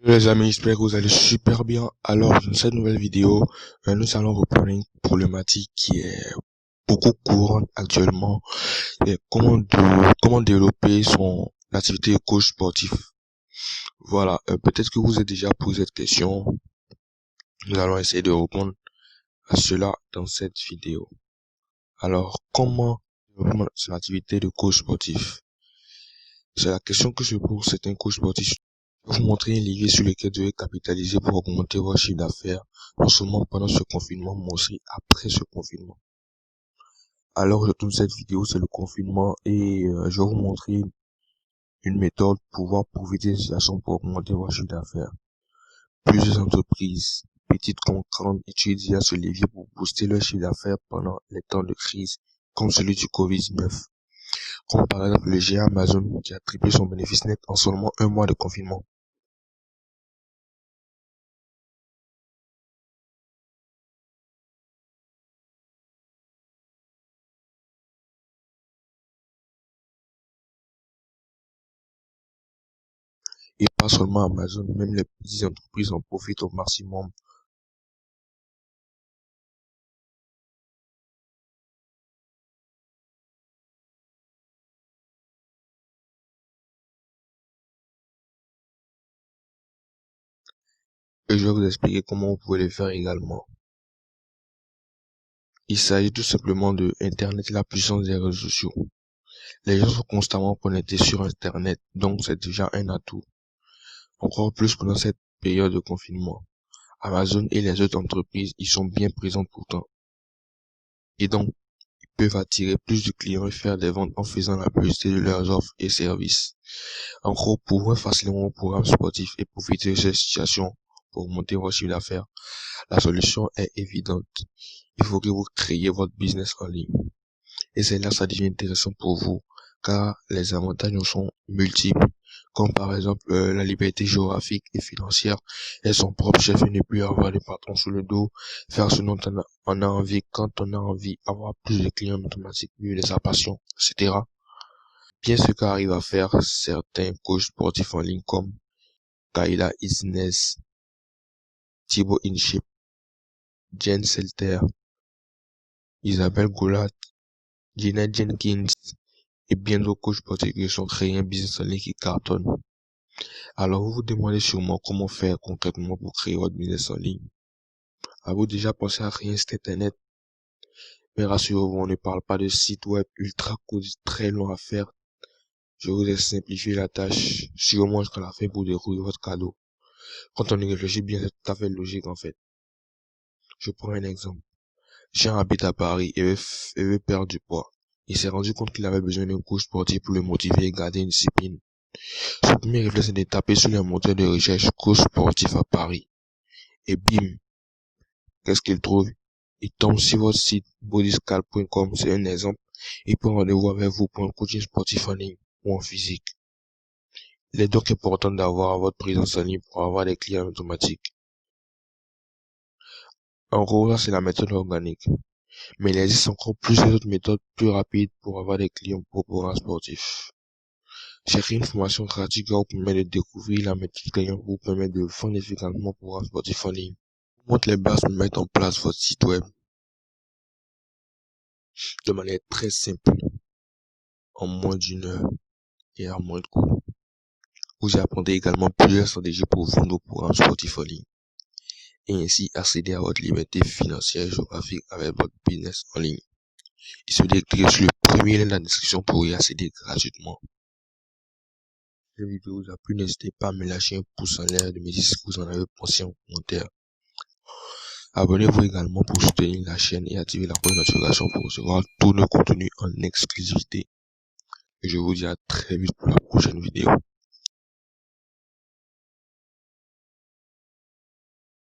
Les amis, j'espère que vous allez super bien. Alors, dans cette nouvelle vidéo, nous allons reprendre une problématique qui est beaucoup courante actuellement. Et comment développer son activité de coach sportif. Voilà, peut-être que vous êtes déjà posé cette question. Nous allons essayer de répondre à cela dans cette vidéo. Alors, comment développer son activité de coach sportif? C'est la question que se pose certains coachs sportifs. Je vais vous montrer un levier sur lequel vous devez capitaliser pour augmenter votre chiffre d'affaires, non seulement pendant ce confinement, mais aussi après ce confinement. Alors, je tourne cette vidéo, c'est le confinement et je vais vous montrer une méthode pour pouvoir profiter de cette situation pour augmenter votre chiffre d'affaires. Plusieurs entreprises, petites comme grandes, utilisent déjà ce levier pour booster leur chiffre d'affaires pendant les temps de crise, comme celui du Covid-19. Comme par exemple le géant Amazon qui a triplé son bénéfice net en seulement un mois de confinement. Et pas seulement Amazon, même les petites entreprises en profitent au maximum. Et je vais vous expliquer comment vous pouvez le faire également. Il s'agit tout simplement de Internet et la puissance des réseaux sociaux. Les gens sont constamment connectés sur Internet, donc c'est déjà un atout. Encore plus pendant cette période de confinement. Amazon et les autres entreprises y sont bien présentes pourtant. Et donc, ils peuvent attirer plus de clients et faire des ventes en faisant la publicité de leurs offres et services. En gros, pour voir facilement vos programmes sportifs et profiter de cette situation pour augmenter votre chiffre d'affaires, la solution est évidente. Il faut que vous créiez votre business en ligne. Et c'est là que ça devient intéressant pour vous, car les avantages sont multiples, comme par exemple la liberté géographique et financière, être son propre chef et ne plus avoir de patron sous le dos, faire ce dont on a envie quand on a envie, avoir plus de clients automatiques, vivre de sa passion, etc. Bien ce qu'arrivent à faire certains coachs sportifs en ligne comme Kayla Isnes, Thibaut Inchep, Jen Selter, Isabelle Goulat, Janet Jenkins et bien d'autres coachs sportifs qui sont créés un business en ligne qui cartonne. Alors vous vous demandez sûrement comment faire concrètement pour créer votre business en ligne. Avez-vous déjà pensé à créer un site internet? Mais rassurez-vous, on ne parle pas de site web ultra codé très long à faire. Je vous ai simplifié la tâche sûrement jusqu'à la fin pour découvrir votre cadeau. Quand on y réfléchit bien, c'est tout à fait logique en fait. Je prends un exemple. Jean habite à Paris et veut perdre du poids. Il s'est rendu compte qu'il avait besoin d'un coach sportif pour le motiver et garder une discipline. Son premier réflexe est de taper sur les moteurs de recherche coach sportif à Paris. Et bim, qu'est-ce qu'il trouve? Il tombe sur votre site bodyscale.com, c'est un exemple. Il prend rendez-vous avec vous pour un coaching sportif en ligne ou en physique. Il est donc important d'avoir votre présence en ligne pour avoir des clients automatiques. En gros, ça c'est la méthode organique. Mais il existe encore plusieurs autres méthodes plus rapides pour avoir des clients pour programmes sportifs. J'ai créé une formation gratuite qui vous permet de découvrir la méthode client pour vous permettre de vendre efficacement pour programmes sportifs en ligne. Je vous montre les bases pour mettre en place votre site web de manière très simple, en moins d'une heure et à moins de coûts. Vous y apprendrez également plusieurs stratégies pour vendre vos programmes sportifs en ligne et ainsi accéder à votre liberté financière et géographique avec votre business en ligne. Il se dit cliquez sur le premier lien dans la description pour y accéder gratuitement. Si cette vidéo vous a plu, n'hésitez pas à me lâcher un pouce en l'air et de me dire ce que vous en avez pensé en commentaire. Abonnez-vous également pour soutenir la chaîne et activer la cloche de notification pour recevoir tous nos contenus en exclusivité. Et je vous dis à très vite pour la prochaine vidéo.